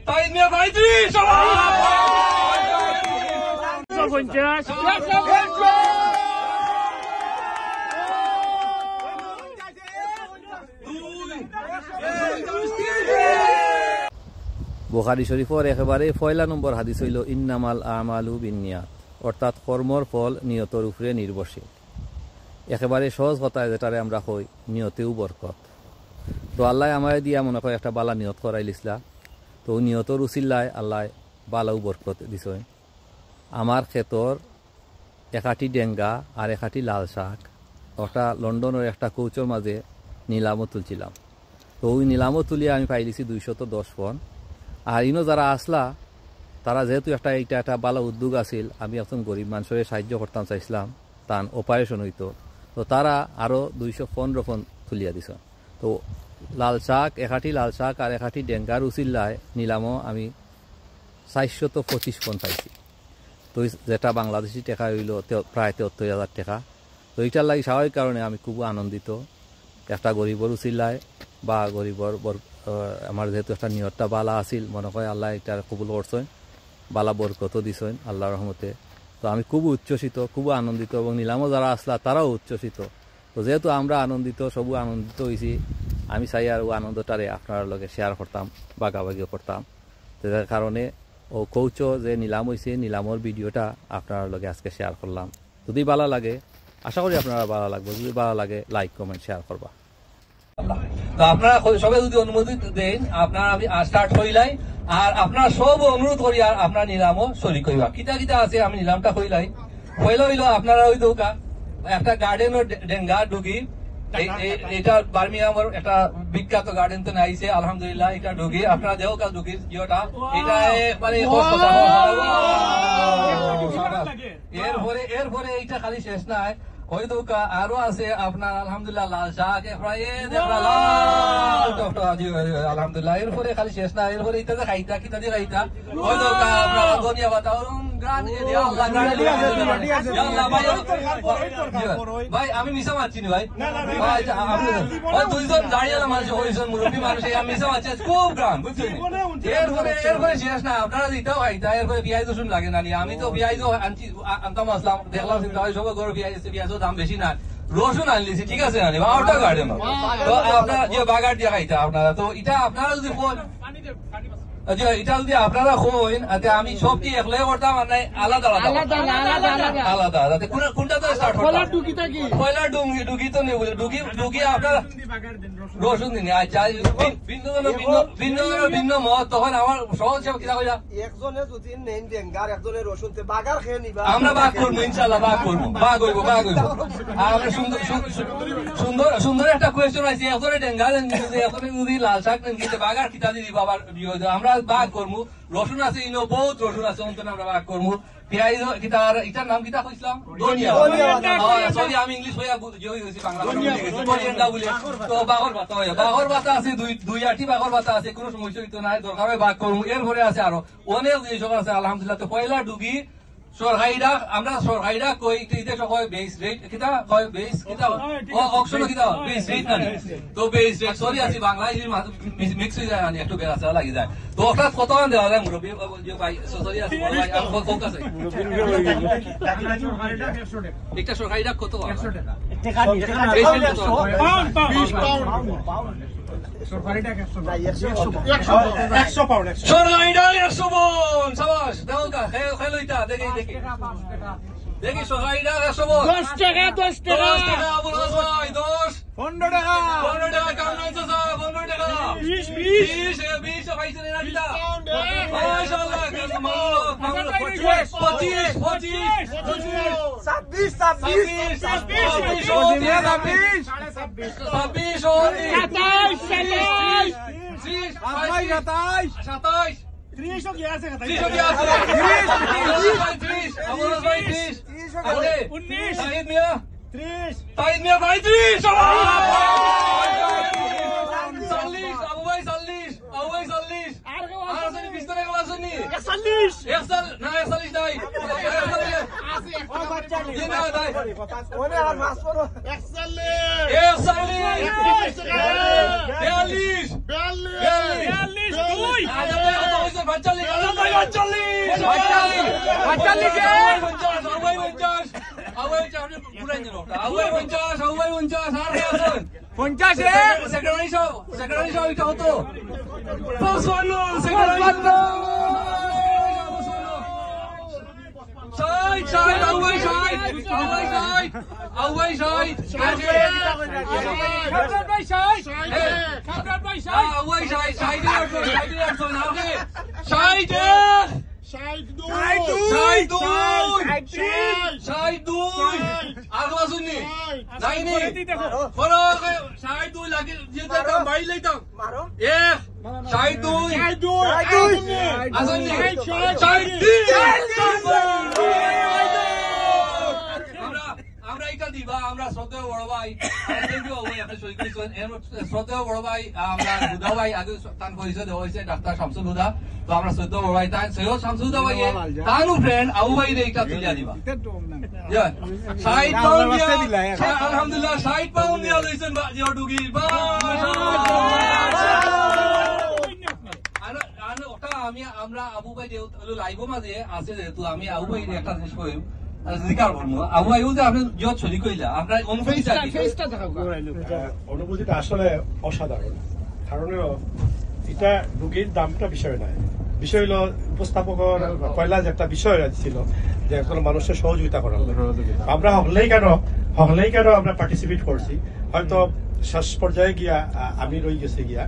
তাইদ মিয়া 35 বুখারী শরীফের একেবারে পয়লা নম্বর হাদিস হইল ইন্নামাল আমালু বিন্নিয়াত, অর্থাৎ কর্মর ফল নিয়তর উপরে নির্ভরশীল। একেবারে সহজ কথা যেটারে আমরা কই নিয়তেও বরকত। তো আল্লাহ আমায় দিয়া মনে হয় একটা বালা নিয়ত করাইলিসলা, তো নিয়তর উচিল্লায় আল্লাহ বালাও বরকত দিছে। আমার ক্ষেতর একাটি ডেঙ্গা আর একাটি লাল শাক ওটা লন্ডনের একটা কৌচর মাঝে নিলামও তুলছিলাম। তো ওই নিলামও তুলিয়ে আমি পাইলিছি 210 ফোন। আর ইনো যারা আসলা তারা যেহেতু একটা ভালো উদ্যোগ আছিল, আমি একজন গরিব মানুষের সাহায্য করতাম চাইছিলাম, তার অপারেশন হইতো, তো তারা আরও 215 ফোন তুলিয়া দিছ। তো লাল শাক একাটি লাল শাক আর একাটি ডেঙ্গার উচিল্লায় নিলামও আমি 425 ফোন পাইছি। তো যেটা বাংলাদেশি টাকা হইল প্রায় 73,000 টাকা। তো এইটার লাগে স্বাভাবিক কারণে আমি খুব আনন্দিত। একটা গরিবর উচিল্লায় বা গরিবর আমার যেহেতু একটা নিয়তটা বালা আছিল, মনে হয় আল্লাহ এটা কবুল করছেন, বালা বরকত দিছেন আল্লাহর রহমতে। তো আমি খুব উচ্ছ্বসিত, খুব আনন্দিত, এবং নিলামও যারা আসলা তারাও উচ্ছ্বসিত। তো যেহেতু আমরা আনন্দিত, সবু আনন্দিত হয়েছি, আমি চাই আর ও আনন্দটারে আপনার লগে শেয়ার করতাম, বাগাবাগিও করতাম। তো যার কারণে ও কৌচ যে নিলাম হয়েছে, নিলামর ভিডিওটা আপনার লগে আজকে শেয়ার করলাম। যদি ভালো লাগে, আশা করি আপনারা ভালো লাগবে, যদি ভালো লাগে লাইক কমেন্ট শেয়ার করবা। তো আপনারা সবাই যদি অনুমতি দেন, আপনারা আমি স্টার্ট হইলাই, আর আপনারা সব অনুরোধ করি আর আপনারা নিলামও শরীক হইবা। কিতা কিতা আছে আমি নিলামটা হইলাই। পয়লা হইল আপনারা ওই দৌকা একটা গার্ডেনের ডেঙ্গা ডুগি, এটা বার্মিংহামের একটা বিখ্যাত গার্ডেন তো নাইছে, আলহামদুলিল্লাহ। এটা ডুগি আপনারা দেও কা ডুগি জিওটা, এটা একবারে এরপরে এইটা খালি শেষ নাই, হয়তো আরো আছে আপনার আলহামদুলিল্লাহ লাল শাক, আলহামদুলিল্লাহ। এরপরে খালি শেষ না, এরপরে ইটা যে খাইতা কিতা দিয়ে খাইতা, হয়তো আপনার ধনিয়া পাতা ভাই, আমি মিশা মারছি না ভাই, দুইজন দাঁড়িয়ে মানুষ হয়েছেন মুরব্বী মানুষ, আমি মিশা মারছি খুব গ্রাম, বুঝছেন। এরপরে শেষ না, আপনারা দিতেও খাইতা, এরপরে পেঁয়াজ রসুন লাগে না। আমি তো পেঁয়াজও আনতাম আসলাম, দেখলাম চিন্তা হয় সবাই গরু পেঁয়াজও দাম বেশি না, রসুন আনলিছি, ঠিক আছে না, ওটা গার্ডেন। তো আপনার যে বাগার দিয়ে খাইতা আপনারা, তো এটা আপনারা যদি এটা যদি আপনারা হইন, আমি সব কি একলাই করতাম আর নাই আলাদা আলাদা আলাদা কোনটা তো স্টার্ট করতাম, পয়লা ডুগি তো নেই বলে ডুগি আপনার রসুন দিন। আচ্ছা, ভিন্ন মত, তখন আমার সহজ কিনা কইলা একজনে যদি নেন ডেঙ্গার একজনে রসুন বাগার খেয়ে নিবা, আমরা বাগ করবো ইনশাল্লাহ, বাগ করবো, বাগ হইব। আমরা সুন্দর একটা কোয়েশ্চন আছে, একজনে ডেঙ্গা দেন, একজনে যদি লাল শাক দেন, বাগার খিতা দিয়ে দিবা, আবার আমরা বাগ করবো। রসুন আছে, ইনো বহুত রসুন আছে, অন্তনে আমরা বাগ করবো। পেঁয়াজ এটার নাম কিতা কইছিলাম, ধনিয়া। সরি, আমি ইংলিশ হইয়া হয়েছি, বাংলা বলে। তো বাঘর পাতা আছে, দুই আটি বাঘর পাতা আছে, কোনো সমস্যা হইতো নাই, দরকার হয় বাগ করবো। এরপরে আছে আরো অনেক জিনিস আছে আলহামদুলিল্লাহ। তো পয়লা ডুগি সরকারিরা, আমরা সরকারিরা কই সবাই বেস রেট কিতা কয়, বেস কিতা অকশন কিতা বেস রেট না, তো বেস রেট সরি আছে বাংলা মিক্স হয়ে যায়, একটু বেড়া লাগি যায়। তো হঠাৎ কত দেওয়া যায় মুরব্বী ভাই, সরি আছে কোক আছে একটা সরকারিরা কত 100 টাকা, সরকারিটা 100 পাউন্ড, সরকারিটা 100 পাউন্ড, সাবাস দাও কা খেলইতা দেখি সরকারিটা 100 পাউন্ড, 10 টাকা 10 টাকা আবুল ভাই 10 15 টাকা 15 টাকা কাম নাই তো 15 টাকা 20 পাইছেন না দিলা মাশাআল্লাহ, মামলা 25 42 আমরা এটা দিবা আমরা শ্রদ্ধেয় বড় ভাই শ্রদ্ধেয় বড় ভাই আমরা হুদা ভাই আগে তার পরিচয় দেওয়া হয়েছে ডাক্তার শামসুল হুদা তো আমরা শ্রদ্ধেয় বড় ভাই তাই সৈয়দ শামসুল হুদা ভাই তারও ফ্রেন্ড আবু ভাই এইটা তুলিয়া দিবা আলহামদুলিল্লাহ 60 পাউন্ড দিয়া লইছেন জিও ডুগি আমরা আবু ভাই লাইভ মাঝে আছে যেহেতু আমি আবু ভাই একটা জিনিস কই জিকার করবো আবু ভাই যে আপনি যত ছড়ি কইলা আমরা অনুভূতিটা আসলে অসাধারণ কারণ এটা রোগীর দামটা বিষয় নয় বিষয় হলো উপস্থাপকের পয়লা যে একটা বিষয় ছিল যে এখন মানুষের সহযোগিতা করা আমরা হলেই কেন আমরা পার্টিসিপেট করছি হয়তো শেষ পর্যায়ে গিয়া আমি রই গেছি গিয়া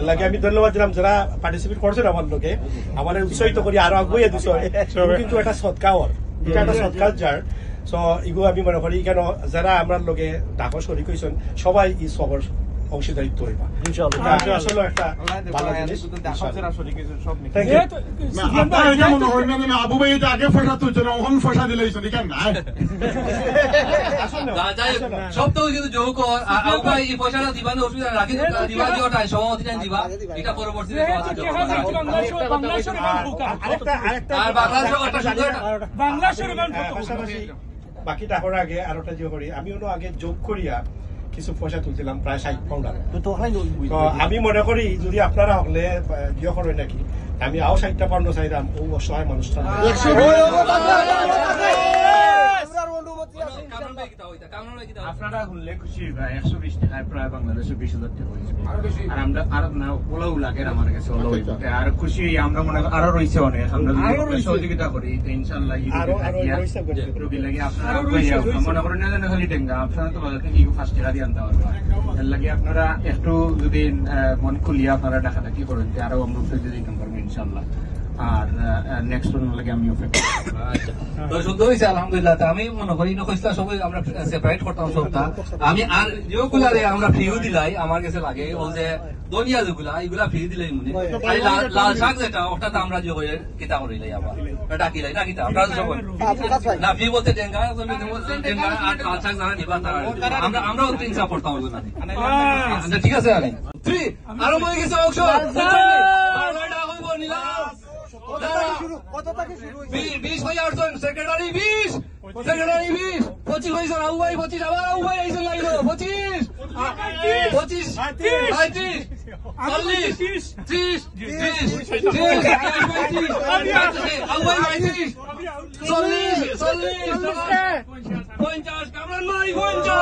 লাগে আমি ধন্যবাদ দিলাম যারা পার্টিসিপেট করছেন আমার লোকে আমার উৎসাহিত করি আরো আগুয়ে দিচ্ছে কিন্তু এটা সৎকার এটা একটা সৎকার যার সো এগুলো আমি মনে করি কেন যারা আমার লোকে ডাকো শরিক হয়েছেন সবাই এই সবর অংশীদারিত্ব হইবা আসলে একটা ভালো জিনিস আবু ভাই আগে ফসা তুলছে না ওখানে ফসা দিলে সব তো কিন্তু যোগ আবু ভাই এই পয়সাটা দিবা না অসুবিধা রাখি দিবা দিওটা সভাপতি দিবা এটা পরবর্তীতে আর বাংলাদেশের বাকি টাকার আগে আরোটা যে করি আমি হলো আগে যোগ করিয়া কিছু পয়সা তুলছিলাম প্রায় 60 পাউন্ড আমি মনে করি যদি আপনারা হলে জিও করেন নাকি আমি আও 60টা পাউন্ড চাইলাম ও অসহায় মানুষটা আপনারা শুনলে খুশি ভাই 120 টাকায় প্রায় বাংলাদেশে 20,000 টাকা হয়েছে আর আমরা আর না ওলাও লাগে আমার কাছে আর খুশি আমরা মনে আরো রয়েছে অনেক আমরা যদি সহযোগিতা করি তো ইনশাআল্লাহ রোগী লাগে আপনারা মনে করেন না জানেন খালি টেঙ্গা আপনারা তো বাজার থেকে ফার্স্ট টাকা দিয়ে আনতে পারবেন এর লাগে আপনারা একটু যদি মন খুলিয়ে আপনারা টাকাটা কি করেন আরো আমরা যদি কাম করবেন ইনশাআল্লাহ আর নেক্সট ওয়ান লাগে আমি অপেক্ষা তো সুন্দর হয়েছে আলহামদুলিল্লাহ আমি মনে করি নকশা সবাই আমরা সেপারেট করতাম সবটা আমি আর যেগুলা আমরা ফ্রিও দিলাই আমার কাছে লাগে ও যে দুনিয়া যেগুলা এগুলা ফ্রি দিলাই মনে লাল শাক যেটা ওটা তো আমরা যে কিতা করিলাই আবার ডাকিলাই না কিতা আপনারা সবাই না ফ্রি বলতে ডেঙ্গা ডেঙ্গা আর লাল শাক যারা নিবা তারা আমরাও তিন সাপোর্ট করতাম না ঠিক আছে আমি 3 আরো মনে কিছু অংশ সেক্রেটারি 20 25 হয়েছে আবু ভাই 25 আবার আবু ভাই আইসে লাগলো 25 50 কামরান ভাই 50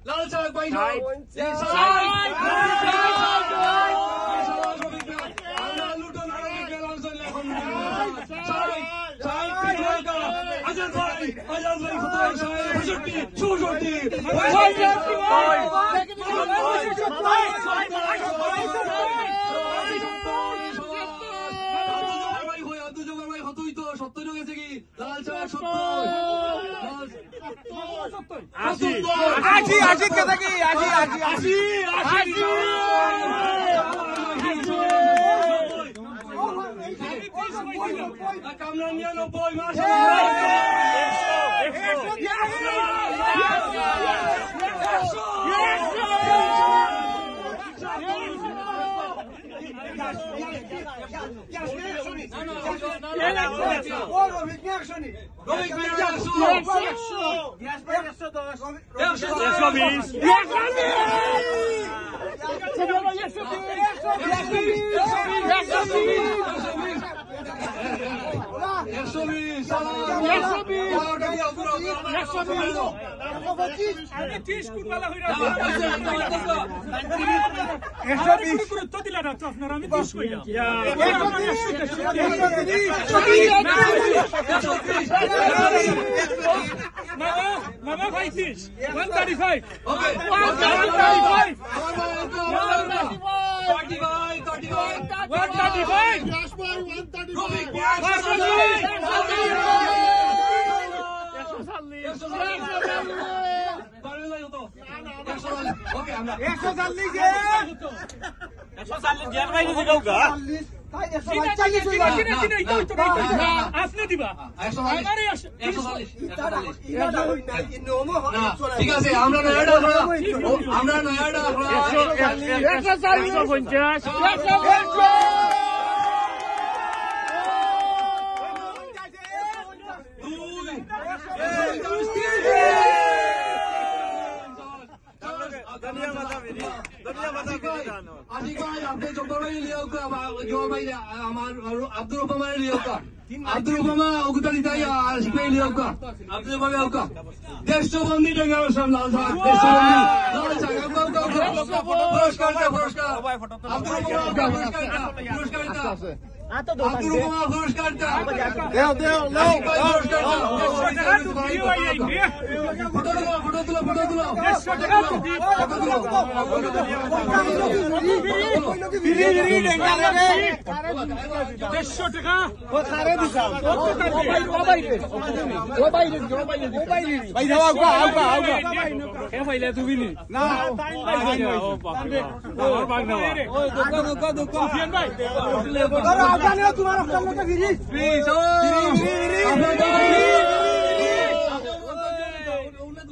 লাল শাক ভাই গুরুত্ব দিলা না তো আপনারা, আমি 30 কইলাম। মামা 35, 135, 135, আপনি দিবা ঠিক আছে, আমরা নয়াডা 150, আব্দুল রহমান লিওকা, আব্দুল রহমান অগুতা দিতাই আশিক ভাই লিওকা, আব্দুল রহমান লিওকা, 150 বন্দি টাকা লাল শাক, 150 বন্দি পুরস্কার আব্দুল রহমান পুরস্কারটা আব্দুল রহমান পুরস্কারটা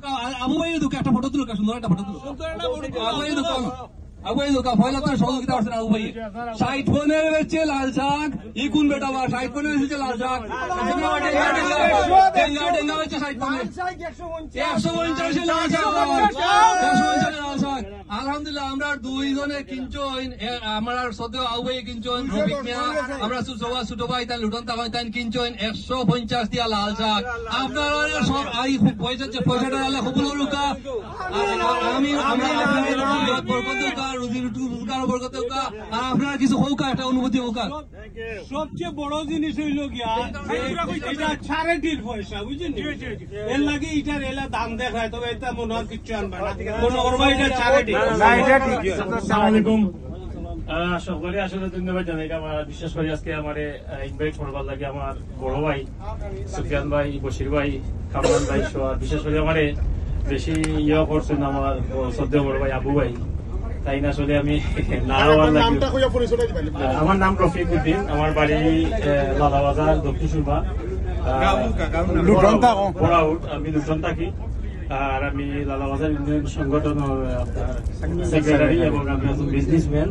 ফটো তুলো আবু ভাইয়ের দোকান একটা ফটো তুলো, সুন্দর একটা ফটো তুলো। আবু ভাইয়ের দোকান, আবু ভাইয়ের দোকান পয়লা করে সহযোগিতা করছেন আবু ভাই। 60 ফোনের বেচছে লাল শাক, ই কোন বেটা বা 60 ফোনের বেচছে লাল শাক, ডেঙ্গা বেচছে 60 ফোনের 150 লাল শাক, 150 লাল শাক। আলহামদুলিল্লাহ আমরা দুইজনে কিনছইন, আমরা সদ্য আবু ভাই কিনছইন, রফিক মিয়া, আমরা ছোট ভাই তাই লুটন তাই কিনছইন 150 দিয়া লাল শাক। আপনারা সব আই পয়সাটা আল্লাহ কবুল করুকা, আমি আপনার কিছু হোক, একটা অনুভূতি হোক। সবচেয়ে বড় জিনিস হইল গিয়া এটা ছাড়েটির পয়সা, বুঝছেন? এর লাগে এটার এলা দাম দেখায়, তবে এটা মনে হয় কিচ্ছু আনবে না, মনে করবো এটা ছাড়েটি। সকলে আসলে ধন্যবাদ জানাই। আমার বিশেষ করে আজকে আমার ইনভাইট করবার লাগে আমার বড় ভাই সুফিয়ান ভাই, বশির ভাই, কামরান ভাই, বিশেষ করে আমার বেশি ইয়ে করছেন আমার শ্রদ্ধেয় বড় ভাই আবু ভাই। তাই না আসলে আমি আমার নাম রফিক উদ্দিন, আমার বাড়ি লালাবাজার, দক্ষিণ সুরমা, আমি লুটন থাকি। আর আমি লালাবাজার ইউনিয়ন সংগঠনের সেক্রেটারি এবং আমি একজন বিজনেসম্যান।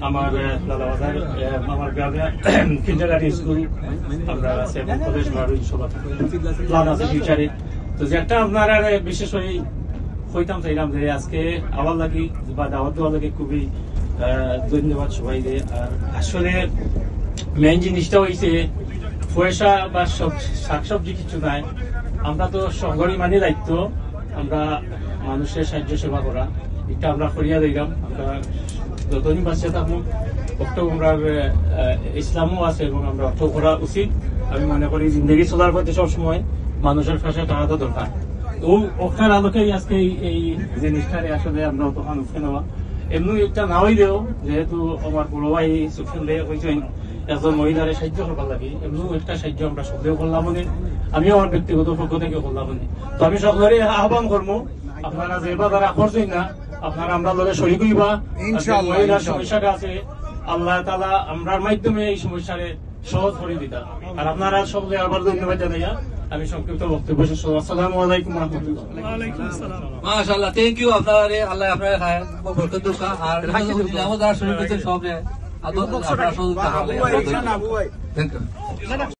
আমার লালাবাজার আমার গ্রামে কিন্ডারগার্টেন স্কুল আমরা আছে এবং প্রদেশ সভা প্ল্যান আছে ফিউচারে। তো যেটা আপনারা বিশেষ করে হইতাম চাইলাম যে আজকে আবার লাগি বা দাওয়াত দেওয়া লাগে, খুবই ধন্যবাদ সবাই। আর আসলে মেইন জিনিসটা হয়েছে পয়সা বা শাকসবজি কিছু নাই, আমরা তো সংগঠন মানে দায়িত্ব, আমরা মানুষের সাহায্য সেবা করা, এটা আমরা করিয়া দিলাম। আমরা যতদিন বাঁচিয়ে থাকবো অর্থ আমরা ইসলামও আছে এবং আমরা অর্থ করা উচিত। আমি মনে করি জিন্দগি চলার পথে সবসময় মানুষের পাশে টাকাটা দরকার। ও অক্ষার আলোকে আজকে এই জিনিসটারে আসলে আমরা তখন উঠে নেওয়া এমনি একটা না হইলেও, যেহেতু আমার বড় ভাই সুফিয়ান ভাই কইছেন একজন মহিলার সাহায্য করবার লাগে, এমনি একটা সাহায্য আমরা সকলেও করলাম, আমিও আমার ব্যক্তিগত পক্ষ থেকে করলাম। তো আমি সকলের আহ্বান করবো, আপনারা যে বা যারা করছেন না, আপনারা আমরা লড়ে শরীর হইবা। মহিলার সমস্যাটা আছে, আল্লাহ তাআলা আমরার মাধ্যমে এই সমস্যারে সহজ করে দিতা। আর আপনারা সকলে আবার ধন্যবাদ জানাইয়া আমি সংক্ষিপ্ত বক্তব্য শেষ করব। আসসালামু আলাইকুম ওয়া রাহমাতুল্লাহ। মাশাআল্লাহ, থ্যাংক ইউ। আপনারা আল্লাহ আপনারা খায় বরকত দুকা আর আমাদের শরীর সব আপনারা সহযোগিতা। Thank you.